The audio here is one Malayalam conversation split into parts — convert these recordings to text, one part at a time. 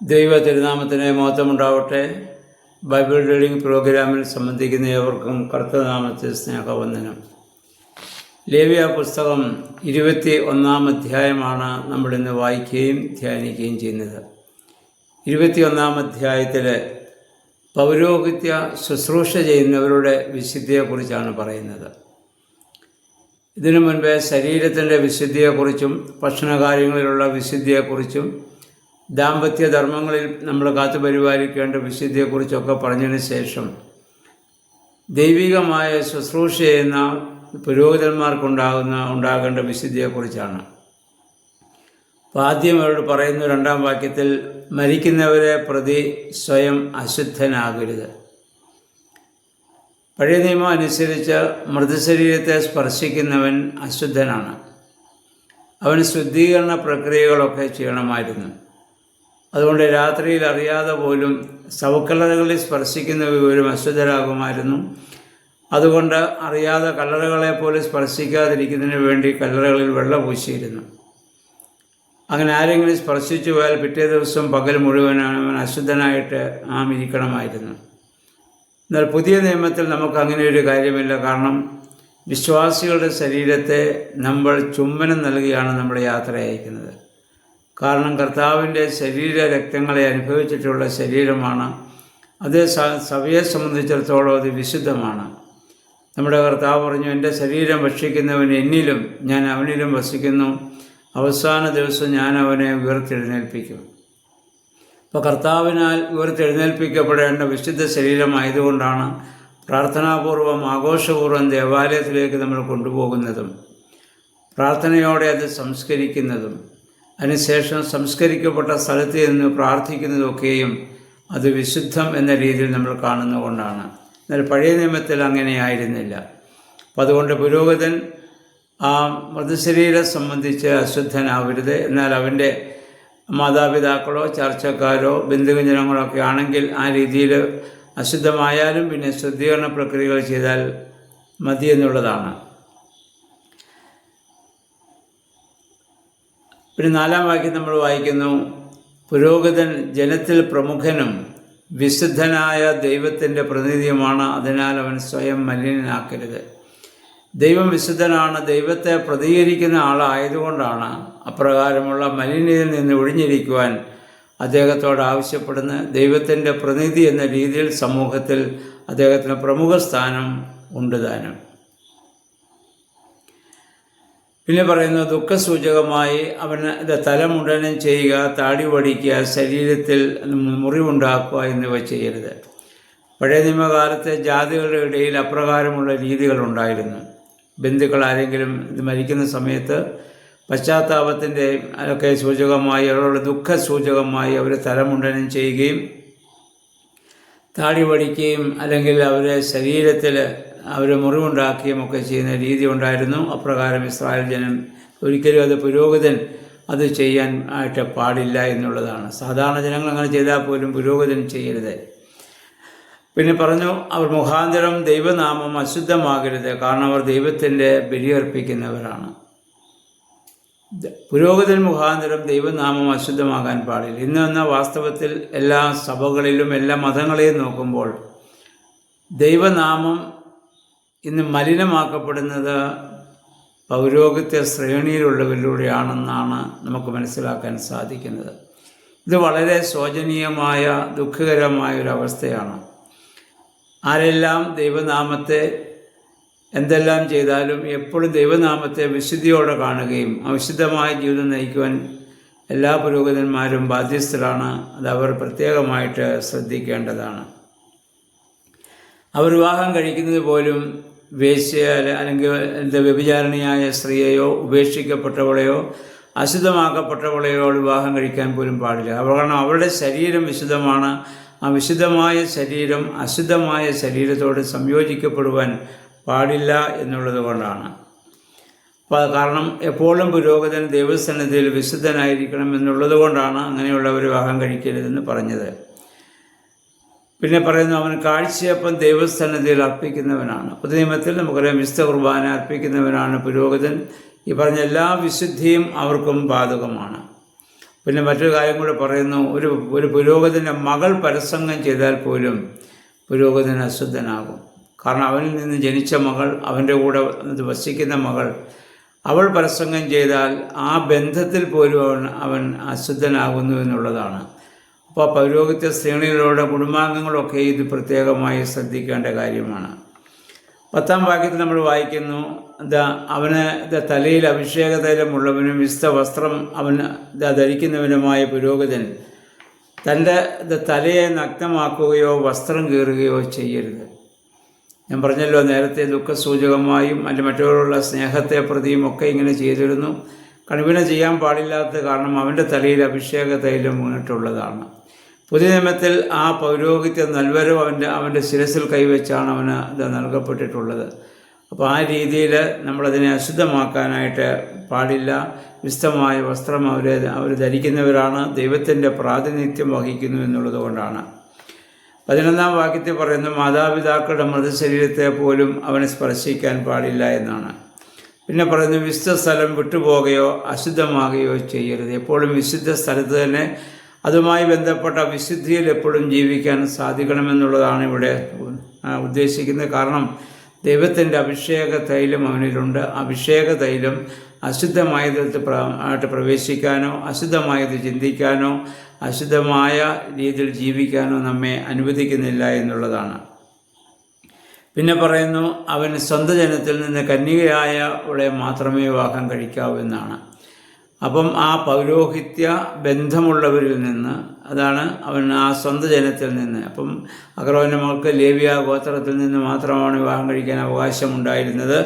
ദൈവ തിരുനാമത്തിന് മഹത്വമുണ്ടാവട്ടെ. ബൈബിൾ റീഡിംഗ് പ്രോഗ്രാമിൽ സംബന്ധിക്കുന്ന ഏവർക്കും കർത്തനാമത്തിൽ സ്നേഹവന്ദനം. ലേവ്യ പുസ്തകം 21 അധ്യായമാണ് നമ്മളിന്ന് വായിക്കുകയും ധ്യാനിക്കുകയും ചെയ്യുന്നത്. 21 അധ്യായത്തിൽ പൗരോഹിത്യ ശുശ്രൂഷ ചെയ്യുന്നവരുടെ വിശുദ്ധിയെക്കുറിച്ചാണ് പറയുന്നത്. ഇതിനു മുൻപേ ശരീരത്തിൻ്റെ വിശുദ്ധിയെക്കുറിച്ചും ഭക്ഷണകാര്യങ്ങളിലുള്ള വിശുദ്ധിയെക്കുറിച്ചും ദാമ്പത്യ ധർമ്മങ്ങളിൽ നമ്മൾ കാത്തുപരിപാലിക്കേണ്ട വിശുദ്ധിയെക്കുറിച്ചൊക്കെ പറഞ്ഞതിന് ശേഷം ദൈവികമായ ശുശ്രൂഷ ചെയ്യുന്ന പുരോഹിതന്മാർക്കുണ്ടാകേണ്ട വിശുദ്ധിയെക്കുറിച്ചാണ്. അപ്പോൾ ആദ്യം അവരോട് പറയുന്നു 2-ാം വാക്യത്തിൽ, മരിക്കുന്നവരെ പ്രതി സ്വയം അശുദ്ധനാകരുത്. പഴയ നിയമം അനുസരിച്ച് മൃതശരീരത്തെ സ്പർശിക്കുന്നവൻ അശുദ്ധനാണ്. അവന് ശുദ്ധീകരണ പ്രക്രിയകളൊക്കെ ചെയ്യണമായിരുന്നു. അതുകൊണ്ട് രാത്രിയിൽ അറിയാതെ പോലും ശവക്കല്ലറകളിൽ സ്പർശിക്കുന്ന വിവരം അശുദ്ധരാകുമായിരുന്നു. അതുകൊണ്ട് അറിയാതെ കല്ലറകളെ പോലും സ്പർശിക്കാതിരിക്കുന്നതിന് വേണ്ടി കല്ലറകളിൽ വെള്ളം പൂശിയിരുന്നു. അങ്ങനെ ആരെങ്കിലും സ്പർശിച്ചു പോയാൽ പിറ്റേ ദിവസം പകൽ മുഴുവനാണ് അവൻ അശുദ്ധനായിട്ട് ഇരിക്കണമായിരുന്നു. എന്നാൽ പുതിയ നിയമത്തിൽ നമുക്ക് അങ്ങനെ ഒരു കാര്യമില്ല. കാരണം വിശ്വാസികളുടെ ശരീരത്തെ നമ്മൾ ചുംബനം നൽകിയാണ് നമ്മൾ യാത്ര അയക്കുന്നത്. കാരണം കർത്താവിൻ്റെ ശരീര രക്തങ്ങളെ അനുഭവിച്ചിട്ടുള്ള ശരീരമാണ് അത്. സഭയെ സംബന്ധിച്ചിടത്തോളം അത് വിശുദ്ധമാണ്. നമ്മുടെ കർത്താവ് പറഞ്ഞു, എൻ്റെ ശരീരം ഭക്ഷിക്കുന്നവൻ എന്നിലും ഞാൻ അവനിലും വസിക്കുന്നു, അവസാന ദിവസം ഞാൻ അവനെ ഉയർത്തെഴുന്നേൽപ്പിക്കും. അപ്പോൾ കർത്താവിനാൽ ഉയർത്തെഴുന്നേൽപ്പിക്കപ്പെടേണ്ട വിശുദ്ധ ശരീരമായതുകൊണ്ടാണ് പ്രാർത്ഥനാപൂർവം ആഘോഷപൂർവ്വം ദേവാലയത്തിലേക്ക് നമ്മൾ കൊണ്ടുപോകുന്നതും പ്രാർത്ഥനയോടെ അത് സംസ്കരിക്കുന്നതും അതിനുശേഷം സംസ്കരിക്കപ്പെട്ട സ്ഥലത്ത് നിന്ന് പ്രാർത്ഥിക്കുന്നതൊക്കെയും അത് വിശുദ്ധം എന്ന രീതിയിൽ നമ്മൾ കാണുന്നതുകൊണ്ടാണ്. എന്നാൽ പഴയ നിയമത്തിൽ അങ്ങനെയായിരുന്നില്ല. അപ്പം അതുകൊണ്ട് പുരോഹിതൻ ആ മൃതശരീരം സംബന്ധിച്ച് അശുദ്ധനാവരുത്. എന്നാൽ അവൻ്റെ മാതാപിതാക്കളോ ചർച്ചക്കാരോ ബന്ധുജനങ്ങളോ ഒക്കെ ആണെങ്കിൽ ആ രീതിയിൽ അശുദ്ധമായാലും പിന്നെ ശുദ്ധീകരണ പ്രക്രിയകൾ ചെയ്താൽ മതി എന്നുള്ളതാണ്. പിന്നെ 4-ാം വാക്യം നമ്മൾ വായിക്കുന്നു, പുരോഹിതൻ ജനത്തിൽ പ്രമുഖനും വിശുദ്ധനായ ദൈവത്തിൻ്റെ പ്രതിനിധിയുമാണ്, അതിനാൽ അവൻ സ്വയം മലിനനാക്കരുത്. ദൈവം വിശുദ്ധനാണ്. ദൈവത്തെ പ്രതികരിക്കുന്ന ആളായതുകൊണ്ടാണ് അപ്രകാരമുള്ള മലിനതയിൽ നിന്ന് ഒഴിഞ്ഞിരിക്കുവാൻ അദ്ദേഹത്തോട് ആവശ്യപ്പെടുന്നത്. ദൈവത്തിൻ്റെ പ്രതിനിധി എന്ന രീതിയിൽ സമൂഹത്തിൽ അദ്ദേഹത്തിന് പ്രമുഖ സ്ഥാനം ഉണ്ട് താനും. പിന്നെ പറയുന്നു, ദുഃഖസൂചകമായി അവന് തലമുണ്ടനം ചെയ്യുക, താടി വടിക്കുക, ശരീരത്തിൽ മുറിവുണ്ടാക്കുക എന്നിവ ചെയ്യരുത്. പഴയ നിയമകാലത്തെ ജാതികളുടെ ഇടയിൽ അപ്രകാരമുള്ള രീതികളുണ്ടായിരുന്നു. ബന്ധുക്കൾ ആരെങ്കിലും മരിക്കുന്ന സമയത്ത് പശ്ചാത്താപത്തിൻ്റെ ഒക്കെ സൂചകമായി അവരുടെ ദുഃഖസൂചകമായി അവർ തലമുണ്ടനം ചെയ്യുകയും താടി വടിക്കുകയും അല്ലെങ്കിൽ അവരെ ശരീരത്തിൽ അവർ മുറിവുണ്ടാക്കുകയും ഒക്കെ ചെയ്യുന്ന രീതി ഉണ്ടായിരുന്നു. അപ്രകാരം ഇസ്രായേൽ ജനം ഒരിക്കലും അത് പുരോഹിതൻ അത് ചെയ്യാൻ ആയിട്ട് പാടില്ല എന്നുള്ളതാണ്. സാധാരണ ജനങ്ങൾ അങ്ങനെ ചെയ്താൽ പോലും പുരോഹിതൻ ചെയ്യരുത്. പിന്നെ പറഞ്ഞു, അവർ മുഖാന്തരം ദൈവനാമം അശുദ്ധമാകരുത്, കാരണം അവർ ദൈവത്തിൻ്റെ ബലിയർപ്പിക്കുന്നവരാണ്. പുരോഹിതൻ മുഖാന്തരം ദൈവനാമം അശുദ്ധമാകാൻ പാടില്ല. ഇന്ന് വാസ്തവത്തിൽ എല്ലാ സഭകളിലും എല്ലാ മതങ്ങളെയും നോക്കുമ്പോൾ ദൈവനാമം ഇന്ന് മലിനമാക്കപ്പെടുന്നത് പൗരോഹിത്യ ശ്രേണിയിലുള്ളവരിലൂടെയാണെന്നാണ് നമുക്ക് മനസ്സിലാക്കാൻ സാധിക്കുന്നത്. ഇത് വളരെ ശോചനീയമായ ദുഃഖകരമായൊരവസ്ഥയാണ്. ആരെല്ലാം ദൈവനാമത്തെ എന്തെല്ലാം ചെയ്താലും എപ്പോഴും ദൈവനാമത്തെ വിശുദ്ധിയോടെ കാണുകയും അവിശുദ്ധമായ ജീവിതം നയിക്കുവാൻ എല്ലാ പുരോഹിതന്മാരും ബാധ്യസ്ഥരാണ്. അത് അവർ പ്രത്യേകമായിട്ട് ശ്രദ്ധിക്കേണ്ടതാണ്. അവർ വിവാഹം കഴിക്കുന്നത് പോലും വേശ്യ അല്ലെങ്കിൽ വ്യഭിചാരിണിയായ സ്ത്രീയെയോ ഉപേക്ഷിക്കപ്പെട്ടവളെയോ അശുദ്ധമാക്കപ്പെട്ടവളെയോ വിവാഹം കഴിക്കാൻ പോലും പാടില്ല. കാരണം അവരുടെ ശരീരം വിശുദ്ധമാണ്. ആ വിശുദ്ധമായ ശരീരം അശുദ്ധമായ ശരീരത്തോട് സംയോജിക്കപ്പെടുവാൻ പാടില്ല എന്നുള്ളത് കൊണ്ടാണ്. കാരണം എപ്പോഴും പുരോഹിതൻ ദൈവസന്നിധിയിൽ വിശുദ്ധനായിരിക്കണം എന്നുള്ളത് കൊണ്ടാണ് അങ്ങനെയുള്ളവർ വിവാഹം കഴിക്കരുതെന്ന് പറഞ്ഞത്. പിന്നെ പറയുന്നു, അവൻ കാഴ്ചയപ്പം ദൈവസന്നിധിയിൽ അർപ്പിക്കുന്നവനാണ്. പുതിയ നിയമത്തിൽ നമുക്കറിയാം വിശുദ്ധ കുർബാന അർപ്പിക്കുന്നവനാണ് പുരോഹിതൻ. ഈ പറഞ്ഞ എല്ലാ വിശുദ്ധിയും അവർക്കും ബാധകമാണ്. പിന്നെ മറ്റൊരു കാര്യം കൂടെ പറയുന്നു, ഒരു പുരോഹിതൻ്റെ മകൾ പരസംഗം ചെയ്താൽ പോലും പുരോഹിതൻ അശുദ്ധനാകും. കാരണം അവനിൽ നിന്ന് ജനിച്ച മകൾ, അവൻ്റെ കൂടെ വസിക്കുന്ന മകൾ, അവൾ പരസംഗം ചെയ്താൽ ആ ബന്ധത്തിൽ പോലും അവൻ അശുദ്ധനാകുന്നു എന്നുള്ളതാണ്. അപ്പോൾ പൗരോഹിത്യ ശ്രേണികളുടെ കുടുംബാംഗങ്ങളൊക്കെ ഇത് പ്രത്യേകമായി ശ്രദ്ധിക്കേണ്ട കാര്യമാണ്. 10-ാം വാക്യത്തിൽ നമ്മൾ വായിക്കുന്നു, അവന് തലയിൽ അഭിഷേക തൈലമുള്ളവനും വിശുദ്ധ വസ്ത്രം അവന് ധരിക്കുന്നവനുമായ പുരോഹിതൻ തൻ്റെ തലയെ നഗ്നമാക്കുകയോ വസ്ത്രം കീറുകയോ ചെയ്യരുത്. ഞാൻ പറഞ്ഞല്ലോ നേരത്തെ, ദുഃഖസൂചകമായും മറ്റുള്ളവരുള്ള സ്നേഹത്തെ പ്രതിയും ഒക്കെ ഇങ്ങനെ ചെയ്തിരുന്നു. കണിവിനെ ചെയ്യാൻ പാടില്ലാത്ത കാരണം അവൻ്റെ തലയിൽ അഭിഷേക തൈലം വീണിട്ടുള്ളതാണ്. പുതിയ നിയമത്തിൽ ആ പൗരോഹിത്യ നൽവരം അവൻ്റെ ശിരസിൽ കൈവച്ചാണ് അവന് ഇത് നൽകപ്പെട്ടിട്ടുള്ളത്. അപ്പോൾ ആ രീതിയിൽ നമ്മളതിനെ അശുദ്ധമാക്കാനായിട്ട് പാടില്ല. വിശുദ്ധമായ വസ്ത്രം അവർ ധരിക്കുന്നവരാണ്, ദൈവത്തിൻ്റെ പ്രാതിനിധ്യം വഹിക്കുന്നു എന്നുള്ളത് കൊണ്ടാണ്. 11-ാം വാക്യത്തിൽ പറയുന്നു, മാതാപിതാക്കളുടെ മൃതശരീരത്തെ പോലും അവനെ സ്പർശിക്കാൻ പാടില്ല എന്നാണ്. പിന്നെ പറയുന്നു, വിശുദ്ധ സ്ഥലം വിട്ടുപോകുകയോ അശുദ്ധമാകുകയോ ചെയ്യരുത്. എപ്പോഴും വിശുദ്ധ സ്ഥലത്ത് തന്നെ അതുമായി ബന്ധപ്പെട്ട വിശുദ്ധിയിൽ എപ്പോഴും ജീവിക്കാൻ സാധിക്കണമെന്നുള്ളതാണ് ഇവിടെ ഉദ്ദേശിക്കുന്നത്. കാരണം ദൈവത്തിൻ്റെ അഭിഷേക തൈലം അവനിലുണ്ട്. അഭിഷേക തൈലം അശുദ്ധമായതിൽ പ്രവേശിക്കാനോ അശുദ്ധമായത് ചിന്തിക്കാനോ അശുദ്ധമായ രീതിയിൽ ജീവിക്കാനോ നമ്മെ അനുവദിക്കുന്നില്ല എന്നുള്ളതാണ്. പിന്നെ പറയുന്നു, അവൻ സ്വന്തം ജനത്തിൽ നിന്ന് കന്യകയായവളെ മാത്രമേ വിവാഹം കഴിക്കാവൂ എന്നാണ്. അപ്പം ആ പൗരോഹിത്യ ബന്ധമുള്ളവരിൽ നിന്ന്, അതാണ് അവൻ ആ സ്വന്തം ജനത്തിൽ നിന്ന്. അപ്പം അഹരോന്റെ മകൾക്ക് ലേവ്യ ഗോത്രത്തിൽ നിന്ന് മാത്രമാണ് വിവാഹം കഴിക്കാൻ അവകാശമുണ്ടായിരുന്നത്.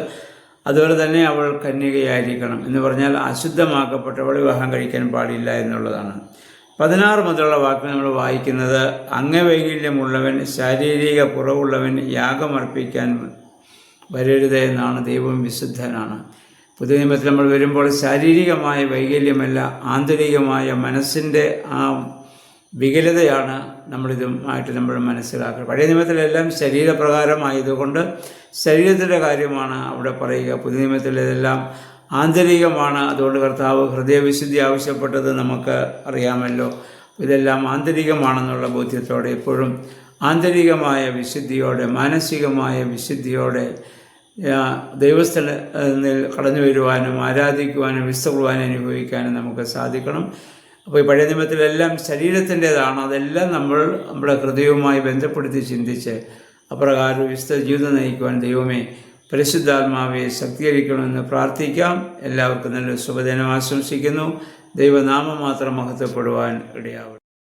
അതുപോലെ തന്നെ അവൾ കന്യകയായിരിക്കണം എന്ന് പറഞ്ഞാൽ അശുദ്ധമാക്കപ്പെട്ടവൾ വിവാഹം കഴിക്കാൻ പാടില്ല എന്നുള്ളതാണ്. 16 മുതലുള്ള വാക്ക് നമ്മൾ വായിക്കുന്നത്, അംഗവൈകല്യമുള്ളവൻ, ശാരീരിക കുറവുള്ളവൻ യാഗമർപ്പിക്കാൻ വരരുത് എന്നാണ്. ദൈവം വിശുദ്ധനാണ്. പുതിയ നിയമത്തിൽ നമ്മൾ വരുമ്പോൾ ശാരീരികമായ വൈകല്യമല്ല, ആന്തരികമായ മനസ്സിൻ്റെ ആ വികലതയാണ് നമ്മളിതുമായിട്ട് നമ്മൾ മനസ്സിലാക്കുക. പഴയ നിയമത്തിലെല്ലാം ശരീരപ്രകാരമായതുകൊണ്ട് ശരീരത്തിൻ്റെ കാര്യമാണ് അവിടെ പറയുക. പുതിയ നിയമത്തിലെല്ലാം ആന്തരികമാണ്. അതുകൊണ്ട് കർത്താവ് ഹൃദയവിശുദ്ധി ആവശ്യപ്പെട്ടത് നമുക്ക് അറിയാമല്ലോ. ഇതെല്ലാം ആന്തരികമാണെന്നുള്ള ബോധ്യത്തോടെ എപ്പോഴും ആന്തരികമായ വിശുദ്ധിയോടെ, മാനസികമായ വിശുദ്ധിയോടെ ദൈവസ്ഥലത്തിൽ കടന്നു വരുവാനും ആരാധിക്കുവാനും വിശുദ്ധ കുർബാന അനുഭവിക്കാനും നമുക്ക് സാധിക്കണം. അപ്പോൾ ഈ പഴയ നിയമത്തിലെല്ലാം ശരീരത്തിൻ്റേതാണ്. അതെല്ലാം നമ്മുടെ ഹൃദയവുമായി ബന്ധപ്പെടുത്തി ചിന്തിച്ച് അപ്രകാരം വിശുദ്ധ ജീവിതം നയിക്കുവാൻ ദൈവമേ പരിശുദ്ധാത്മാവെ ശക്തീകരിക്കണമെന്ന് പ്രാർത്ഥിക്കാം. എല്ലാവർക്കും നല്ലൊരു ശുഭദിനം ആശംസിക്കുന്നു. ദൈവനാമം മാത്രം മഹത്വപ്പെടുവാൻ ഇടയാവും.